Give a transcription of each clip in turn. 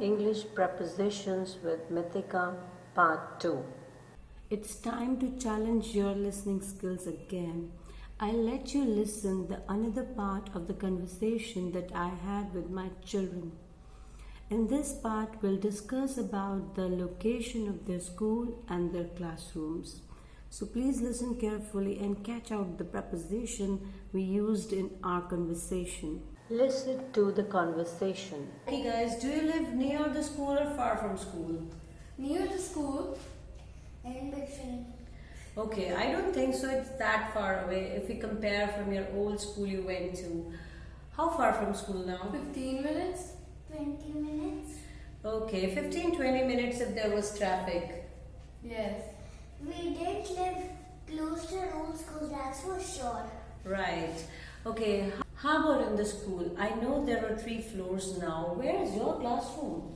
English Prepositions with Mythika, part 2. It's time to challenge your listening skills again. I'll let you listen the another part of the conversation that I had with my children. In this part, we'll discuss about the location of their school and their classrooms. So please listen carefully and catch out the preposition we used in our conversation. Listen to the conversation. Hey guys, do you live near the school or far from school? Near the school. In between. Okay, I don't think so. It's that far away if we compare from your old school you went to. How far from school now? 15 minutes. 20 minutes. Okay, 15-20 minutes if there was traffic. Yes. We didn't live close to an old school, that's for sure. Right. Okay, how about in the school? I know there are 3 floors now. Where is your classroom?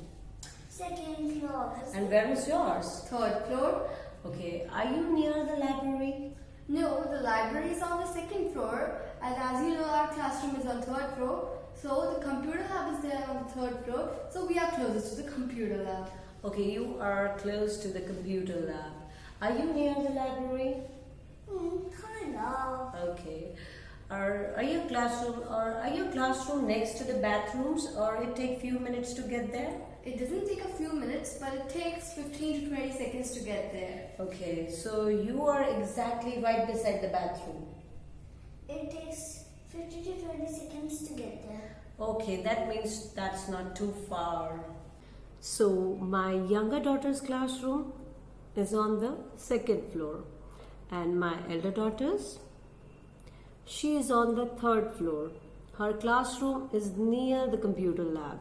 Second floor. And where is yours? Third floor. Okay, are you near the library? No, the library is on the second floor, and as you know, our classroom is on third floor. So the computer lab is there on the third floor. So we are closest to the computer lab. Okay, you are close to the computer lab. Are you near the library? Kind of. Okay. Are your classroom next to the bathrooms, or it take few minutes to get there? It doesn't take a few minutes, but it takes 15 to 20 seconds to get there. Okay, so you are exactly right beside the bathroom. It takes 50 to 20 seconds to get there. Okay, that means that's not too far. So, my younger daughter's classroom is on the second floor, and my elder daughter's, she is on the third floor. Her classroom is near the computer lab.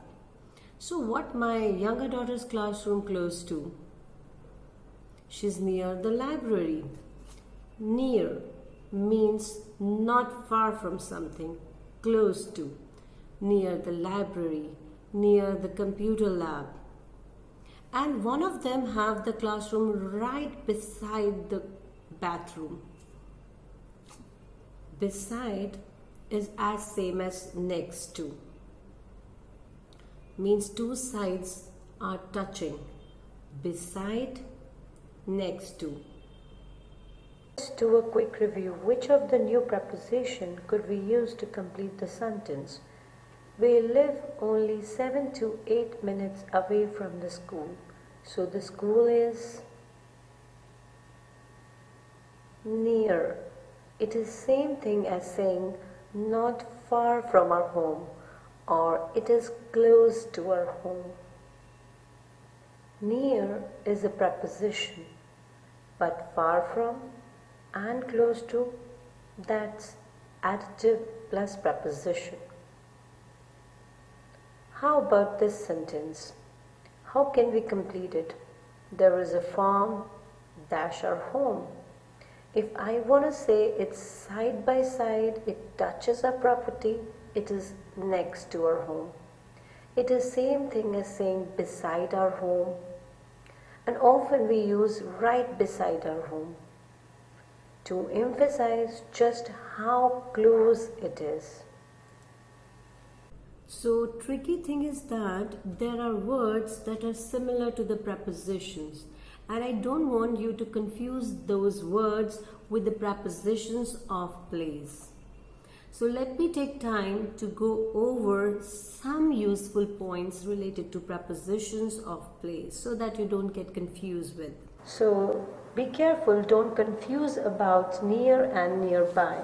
So what my younger daughter's classroom close to? She's near the library. Near means not far from something, close to. Near the library, near the computer lab. And one of them have the classroom right beside the bathroom. Beside is as same as next to. Means two sides are touching. Beside, next to. Let's do a quick review. Which of the new preposition could we use to complete the sentence? We live only 7 to 8 minutes away from the school. So the school is near. It is same thing as saying not far from our home, or it is close to our home. Near is a preposition, but far from and close to, that's adjective plus preposition. How about this sentence? How can we complete it? There is a farm dash our home. If I want to say it's side by side, it touches our property, it is next to our home. It is same thing as saying beside our home. And often we use right beside our home to emphasize just how close it is. So tricky thing is that there are words that are similar to the prepositions. And I don't want you to confuse those words with the prepositions of place. So let me take time to go over some useful points related to prepositions of place so that you don't get confused with. So be careful, don't confuse about near and nearby.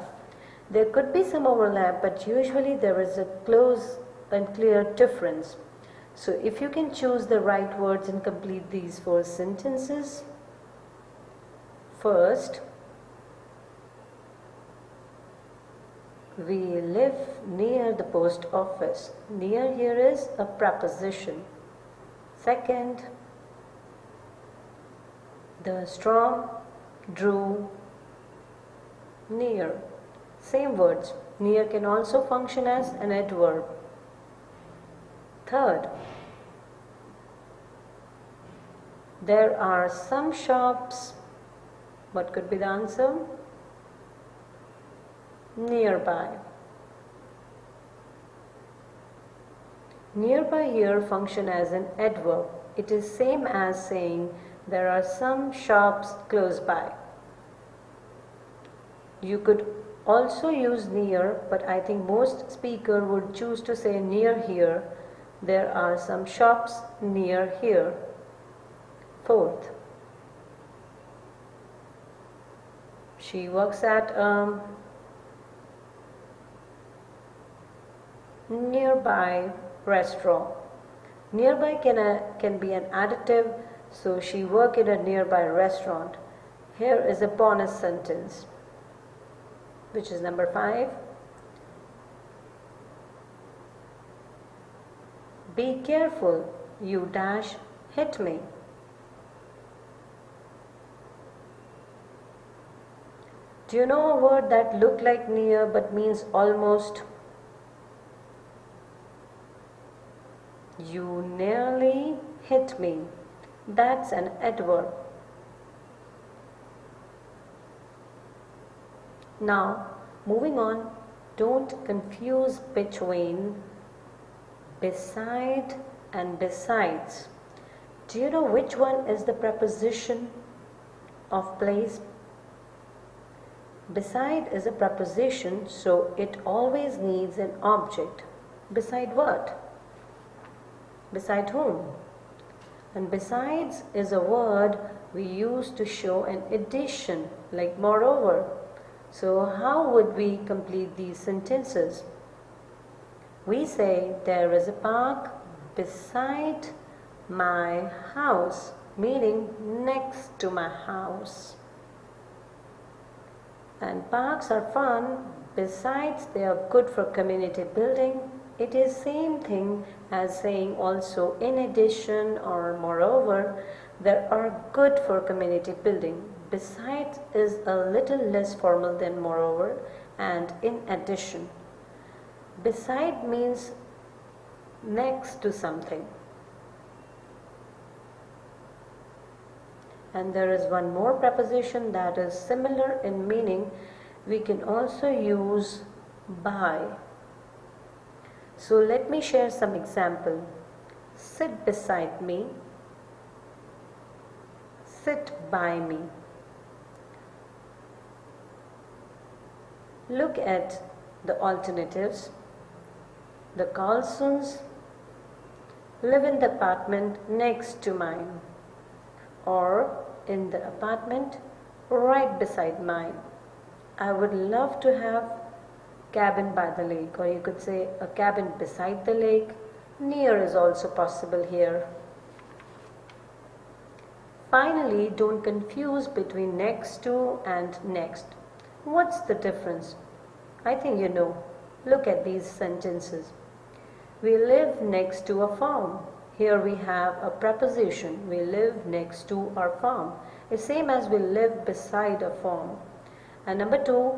There could be some overlap, but usually there is a close and clear difference. So if you can choose the right words and complete these 4 sentences. First, we live near the post office. Near here is a preposition. Second, the storm drew near. Same words. Near can also function as an adverb. Third, there are some shops. What could be the answer? Nearby. Nearby here function as an adverb. It is same as saying there are some shops close by. You could also use near, but I think most speaker would choose to say near here. There are some shops near here. Fourth, she works at a nearby restaurant. Nearby can be an adjective, so she works in a nearby restaurant. Here is a bonus sentence, which is number 5. Be careful, you dash hit me. Do you know a word that look like near but means almost? You nearly hit me. That's an adverb. Now, moving on, don't confuse between beside and besides. Do you know which one is the preposition of place? Beside is a preposition, so it always needs an object. Beside what? Beside whom? And besides is a word we use to show an addition, like moreover. So how would we complete these sentences? We say there is a park beside my house, meaning next to my house. And parks are fun. Besides, they are good for community building. It is same thing as saying also in addition or moreover, they are good for community building. Besides is a little less formal than moreover and in addition. Beside means next to something. And there is one more preposition that is similar in meaning. We can also use by. So let me share some example. Sit beside me. Sit by me. Look at the alternatives. The Carlsons live in the apartment next to mine, or in the apartment right beside mine. I would love to have cabin by the lake, or you could say a cabin beside the lake. Near is also possible here. Finally, don't confuse between next to and next. What's the difference? I think you know. Look at these sentences. We live next to a farm. Here we have a preposition. We live next to our farm. It's same as we live beside a farm. And number 2,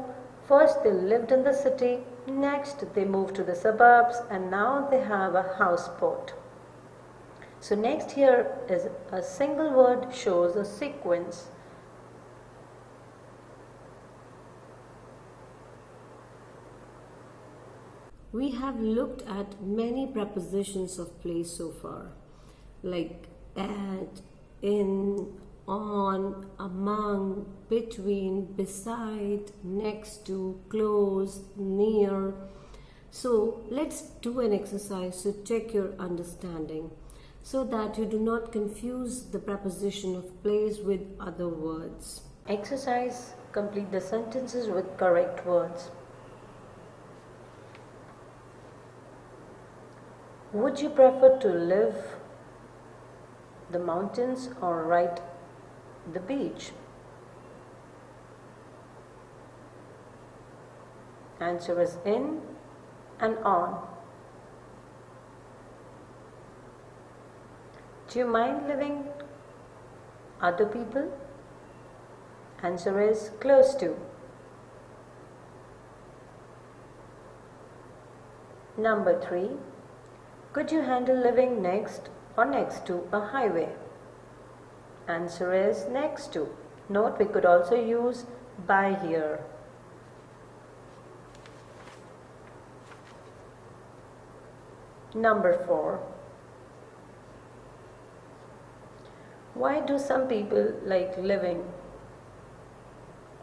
first they lived in the city, next they moved to the suburbs, and now they have a houseboat. So next here is a single word shows a sequence. We have looked at many prepositions of place so far, like at, in, on, among, between, beside, next to, close, near. So let's do an exercise to check your understanding so that you do not confuse the preposition of place with other words. Exercise: complete the sentences with correct words. Would you prefer to live the mountains or right the beach? Answer is in and on. Do you mind living other people? Answer is close to. Number 3. Could you handle living next or next to a highway? Answer is next to. Note we could also use by here. Number 4. Why do some people like living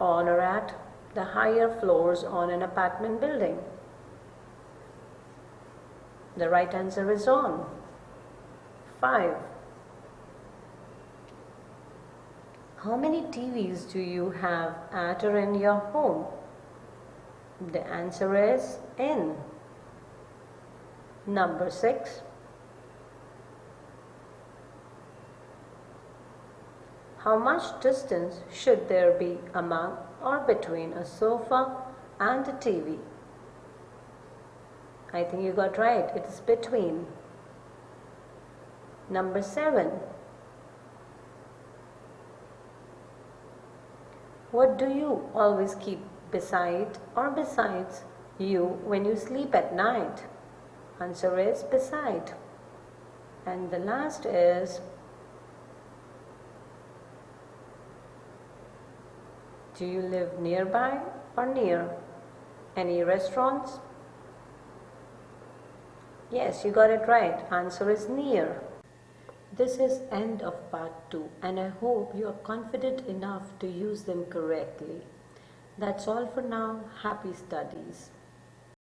on or at the higher floors on an apartment building? The right answer is on. 5. How many TVs do you have at or in your home? The answer is in. Number 6. How much distance should there be among or between a sofa and a TV? I think you got right. It is between. Number 7. What do you always keep beside or besides you when you sleep at night? Answer is beside. And the last is, do you live nearby or near any restaurants? Yes, you got it right. Answer is near. This is end of part 2 and I hope you are confident enough to use them correctly. That's all for now. Happy studies.